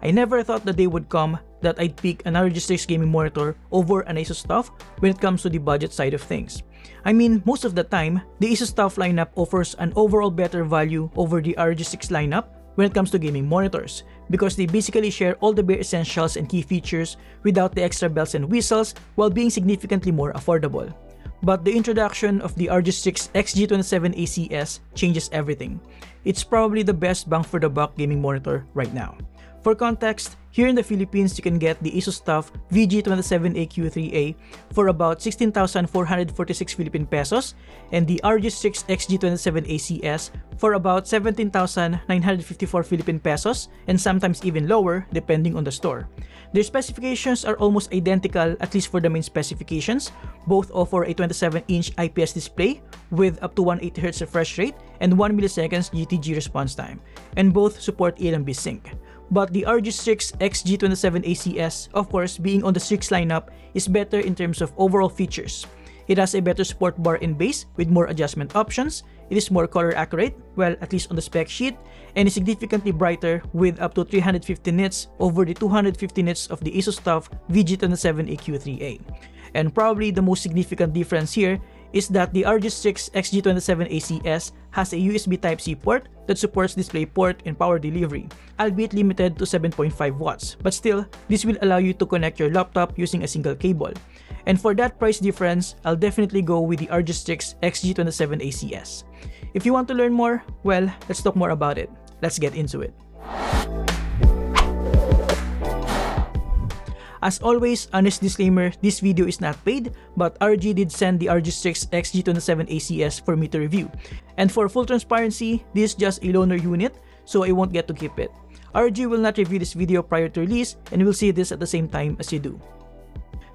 I never thought the day would come that I'd pick an ROG Strix gaming monitor over an Asus TUF when it comes to the budget side of things. I mean, most of the time, the Asus TUF lineup offers an overall better value over the ROG Strix lineup when it comes to gaming monitors, because they basically share all the bare essentials and key features without the extra bells and whistles while being significantly more affordable. But the introduction of the ROG Strix XG27ACS changes everything. It's probably the best bang for the buck gaming monitor right now. For context, here in the Philippines, you can get the Asus TUF VG27AQ3A for about 16,446 Philippine pesos and the ROG Strix XG27ACS for about 17,954 Philippine pesos and sometimes even lower depending on the store. Their specifications are almost identical, at least for the main specifications. Both offer a 27-inch IPS display with up to 180Hz refresh rate and 1 milliseconds GTG response time, and both support ALMB sync. But the ROG Strix XG27ACS, of course, being on the Strix lineup, is better in terms of overall features. It has a better support bar in base with more adjustment options. It is more color accurate, well, at least on the spec sheet, and is significantly brighter with up to 350 nits over the 250 nits of the Asus TUF VG27AQ3A. And probably the most significant difference here is that the ROG Strix XG27ACS has a USB Type-C port that supports DisplayPort and power delivery, albeit limited to 7.5 watts, but still, this will allow you to connect your laptop using a single cable. And for that price difference, I'll definitely go with the ROG Strix XG27ACS. If you want to learn more, well, let's talk more about it. Let's get into it. As always, honest disclaimer, this video is not paid, but ROG did send the ROG Strix XG27ACS for me to review. And for full transparency, this is just a loaner unit, so I won't get to keep it. ROG will not review this video prior to release, and we'll see this at the same time as you do.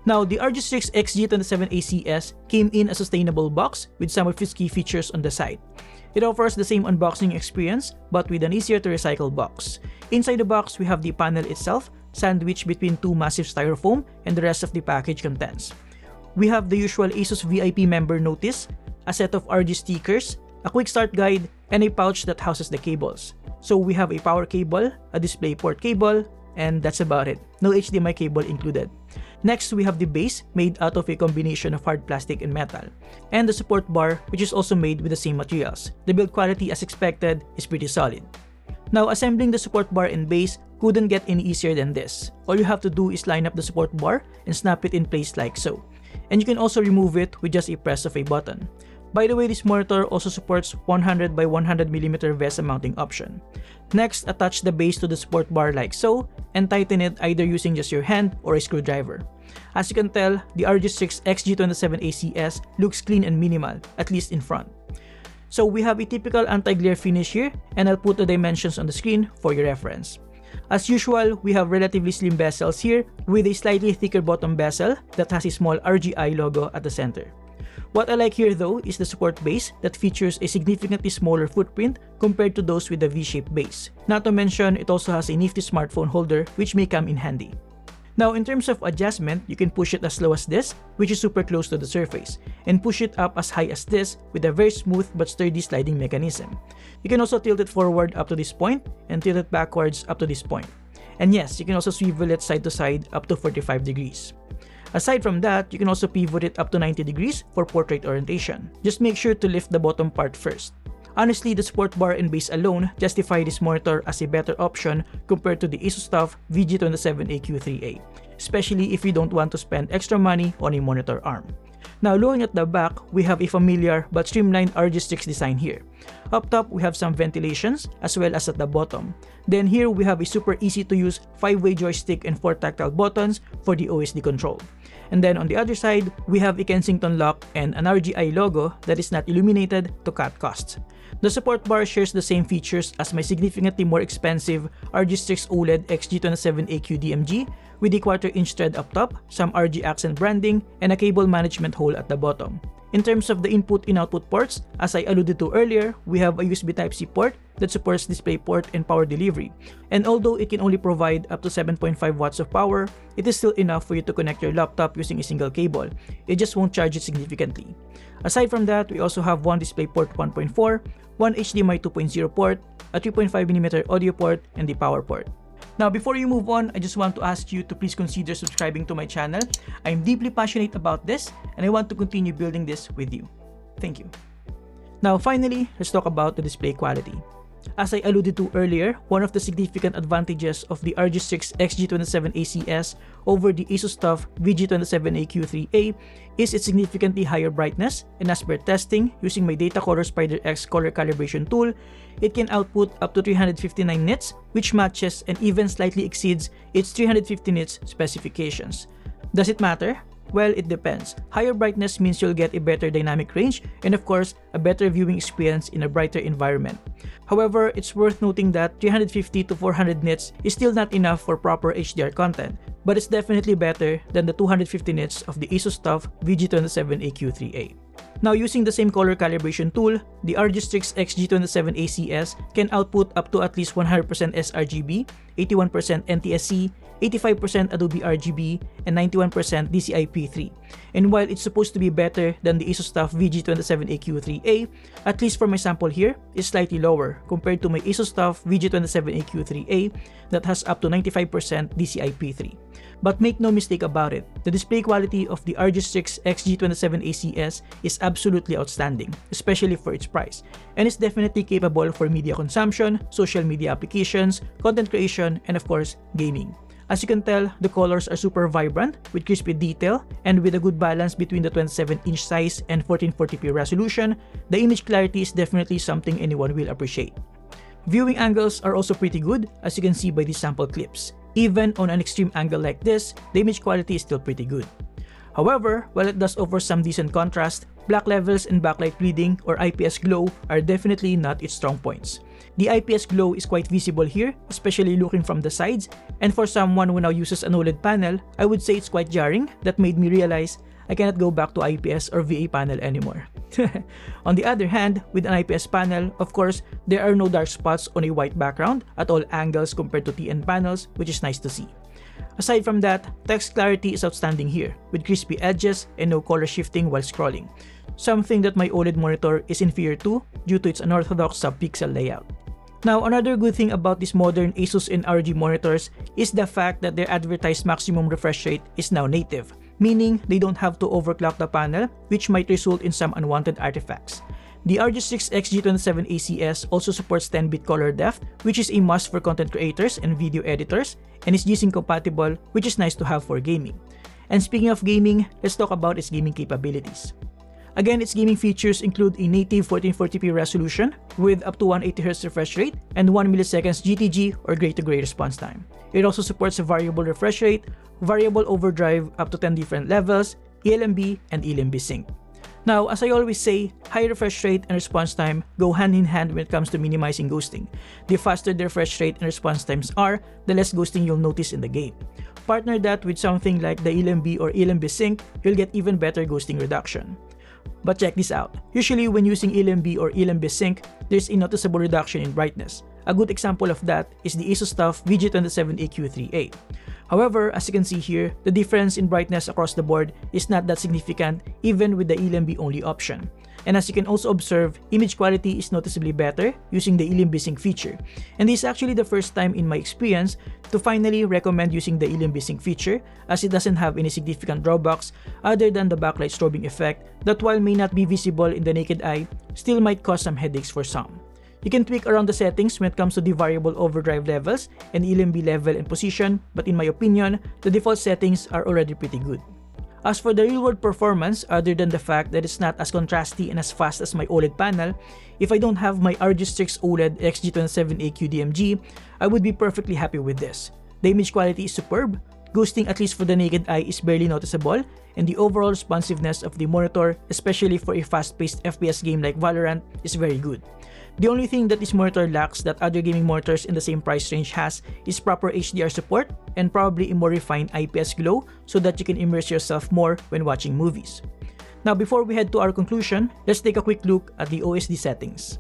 Now, the ROG Strix XG27ACS came in a sustainable box with some of its key features on the side. It offers the same unboxing experience, but with an easier to recycle box. Inside the box, we have the panel itself, sandwiched between two massive styrofoam, and the rest of the package contents. We have the usual Asus VIP member notice, a set of ROG stickers, a quick start guide, and a pouch that houses the cables. So we have a power cable, a DisplayPort cable, and that's about it. No HDMI cable included. Next, we have the base, made out of a combination of hard plastic and metal, and the support bar, which is also made with the same materials. The build quality, as expected, is pretty solid. Now, assembling the support bar and base couldn't get any easier than this. All you have to do is line up the support bar and snap it in place like so. And you can also remove it with just a press of a button. By the way, this monitor also supports 100 by 100mm VESA mounting option. Next, attach the base to the support bar like so, and tighten it either using just your hand or a screwdriver. As you can tell, the ROG Strix XG27ACS looks clean and minimal, at least in front. So we have a typical anti-glare finish here, and I'll put the dimensions on the screen for your reference. As usual, we have relatively slim bezels here with a slightly thicker bottom bezel that has a small RGI logo at the center. What I like here though is the support base that features a significantly smaller footprint compared to those with the V-shaped base. Not to mention, it also has a nifty smartphone holder which may come in handy. Now, in terms of adjustment, you can push it as low as this, which is super close to the surface, and push it up as high as this with a very smooth but sturdy sliding mechanism. You can also tilt it forward up to this point and tilt it backwards up to this point. And yes, you can also swivel it side to side up to 45 degrees. Aside from that, you can also pivot it up to 90 degrees for portrait orientation. Just make sure to lift the bottom part first. Honestly, the support bar and base alone justify this monitor as a better option compared to the Asus TUF VG27AQ3A, especially if you don't want to spend extra money on a monitor arm. Now, looking at the back, we have a familiar but streamlined ROG Strix design here. Up top, we have some ventilations as well as at the bottom. Then here, we have a super easy to use 5-way joystick and 4 tactile buttons for the OSD control. And then on the other side, we have a Kensington lock and an RGI logo that is not illuminated to cut costs. The support bar shares the same features as my significantly more expensive ROG Strix OLED XG27AQ DMG with a 1/4-inch thread up top, some RG accent branding, and a cable management hole at the bottom. In terms of the input and output ports, as I alluded to earlier, we have a USB Type-C port that supports DisplayPort and power delivery. And although it can only provide up to 7.5 watts of power, it is still enough for you to connect your laptop using a single cable. It just won't charge it significantly. Aside from that, we also have one DisplayPort 1.4, one HDMI 2.0 port, a 3.5mm audio port, and the power port. Now, before you move on, I just want to ask you to please consider subscribing to my channel. I'm deeply passionate about this, and I want to continue building this with you. Thank you. Now, finally, let's talk about the display quality. As I alluded to earlier, one of the significant advantages of the ROG Strix XG27ACS over the ASUS TUF VG27AQ3A is its significantly higher brightness, and as per testing, using my Datacolor Spider X color calibration tool, it can output up to 359 nits, which matches and even slightly exceeds its 350 nits specifications. Does it matter? Well, it depends. Higher brightness means you'll get a better dynamic range and of course, a better viewing experience in a brighter environment. However, it's worth noting that 350 to 400 nits is still not enough for proper HDR content, but it's definitely better than the 250 nits of the ASUS TUF VG27AQ3A. Now, using the same color calibration tool, the ROG Strix XG27ACS can output up to at least 100% sRGB, 81% NTSC, 85% Adobe RGB, and 91% DCI-P3. And while it's supposed to be better than the ASUS TUF VG27AQ3A, at least for my sample here, is slightly lower compared to my ASUS TUF VG27AQ3A that has up to 95% DCI-P3. But make no mistake about it, the display quality of the ROG Strix XG27ACS is absolutely outstanding, especially for its price, and is definitely capable for media consumption, social media applications, content creation, and of course, gaming. As you can tell, the colors are super vibrant, with crispy detail, and with a good balance between the 27-inch size and 1440p resolution, the image clarity is definitely something anyone will appreciate. Viewing angles are also pretty good, as you can see by these sample clips. Even on an extreme angle like this, the image quality is still pretty good. However, while it does offer some decent contrast, black levels and backlight bleeding or IPS glow are definitely not its strong points. The IPS glow is quite visible here, especially looking from the sides, and for someone who now uses an OLED panel, I would say it's quite jarring. That made me realize I cannot go back to IPS or VA panel anymore. On the other hand, with an IPS panel, of course, there are no dark spots on a white background at all angles compared to TN panels, which is nice to see. Aside from that, text clarity is outstanding here, with crispy edges and no color shifting while scrolling, something that my OLED monitor is inferior to due to its unorthodox sub-pixel layout. Now, another good thing about these modern ASUS and ROG monitors is the fact that their advertised maximum refresh rate is now native, meaning they don't have to overclock the panel, which might result in some unwanted artifacts. The ROG Strix XG27ACS also supports 10-bit color depth, which is a must for content creators and video editors, and is G-Sync compatible, which is nice to have for gaming. And speaking of gaming, let's talk about its gaming capabilities. Again, its gaming features include a native 1440p resolution with up to 180Hz refresh rate and 1 milliseconds GTG or gray-to-gray response time. It also supports a variable refresh rate, variable overdrive up to 10 different levels, eLMB, and eLMB sync. Now, as I always say, high refresh rate and response time go hand in hand when it comes to minimizing ghosting. The faster the refresh rate and response times are, the less ghosting you'll notice in the game. Partner that with something like the eLMB or eLMB sync, you'll get even better ghosting reduction. But check this out. Usually when using eLMB or eLMB sync, there's a noticeable reduction in brightness. A good example of that is the ASUS TUF VG27AQ3A. However, as you can see here, the difference in brightness across the board is not that significant even with the eLMB only option. And as you can also observe, image quality is noticeably better using the eLMB sync feature. And this is actually the first time in my experience to finally recommend using the eLMB sync feature, as it doesn't have any significant drawbacks other than the backlight strobing effect that, while may not be visible in the naked eye, still might cause some headaches for some. You can tweak around the settings when it comes to the variable overdrive levels and eLMB level and position, but in my opinion, the default settings are already pretty good. As for the real-world performance, other than the fact that it's not as contrasty and as fast as my OLED panel, if I don't have my ROG Strix OLED XG27AQ DMG, I would be perfectly happy with this. The image quality is superb, ghosting at least for the naked eye is barely noticeable, and the overall responsiveness of the monitor, especially for a fast-paced FPS game like Valorant, is very good. The only thing that this monitor lacks that other gaming monitors in the same price range has is proper HDR support and probably a more refined IPS glow so that you can immerse yourself more when watching movies. Now, before we head to our conclusion, let's take a quick look at the OSD settings.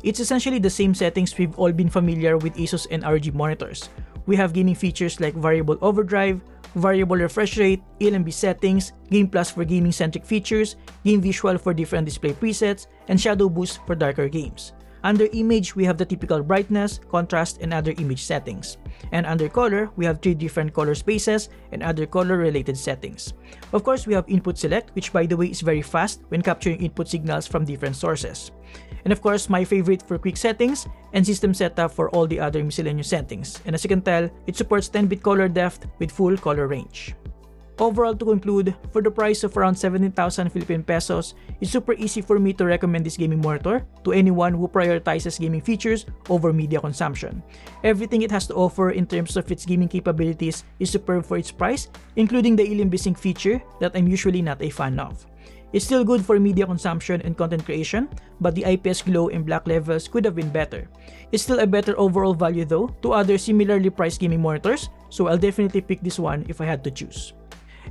It's essentially the same settings we've all been familiar with ASUS and ROG monitors. We have gaming features like variable overdrive, variable refresh rate, eLMB settings, Game Plus for gaming-centric features, Game Visual for different display presets, and Shadow Boost for darker games. Under image, we have the typical brightness, contrast, and other image settings. And under color, we have 3 different color spaces and other color related settings. Of course, we have input select, which by the way is very fast when capturing input signals from different sources. And of course, my favorite for quick settings and system setup for all the other miscellaneous settings. And as you can tell, it supports 10-bit color depth with full color range. Overall, to conclude, for the price of around 17,000 Philippine pesos, it's super easy for me to recommend this gaming monitor to anyone who prioritizes gaming features over media consumption. Everything it has to offer in terms of its gaming capabilities is superb for its price, including the Elim Bisync feature that I'm usually not a fan of. It's still good for media consumption and content creation, but the IPS glow and black levels could have been better. It's still a better overall value though to other similarly priced gaming monitors, so I'll definitely pick this one if I had to choose.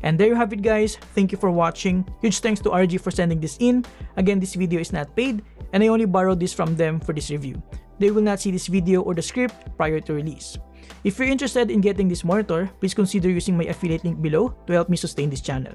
And there you have it guys, thank you for watching. Huge thanks to RG for sending this in. Again, this video is not paid and I only borrowed this from them for this review. They will not see this video or the script prior to release. If you're interested in getting this monitor, please consider using my affiliate link below to help me sustain this channel.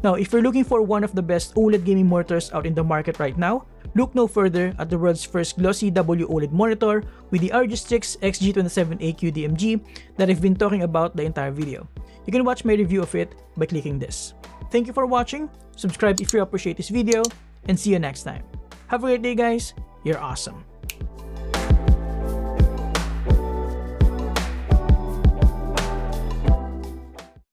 Now, if you're looking for one of the best OLED gaming monitors out in the market right now, look no further at the world's first glossy WOLED monitor with the ROG Strix XG27ACS DMG that I've been talking about the entire video. You can watch my review of it by clicking this. Thank you for watching, subscribe if you appreciate this video, and see you next time. Have a great day guys, you're awesome.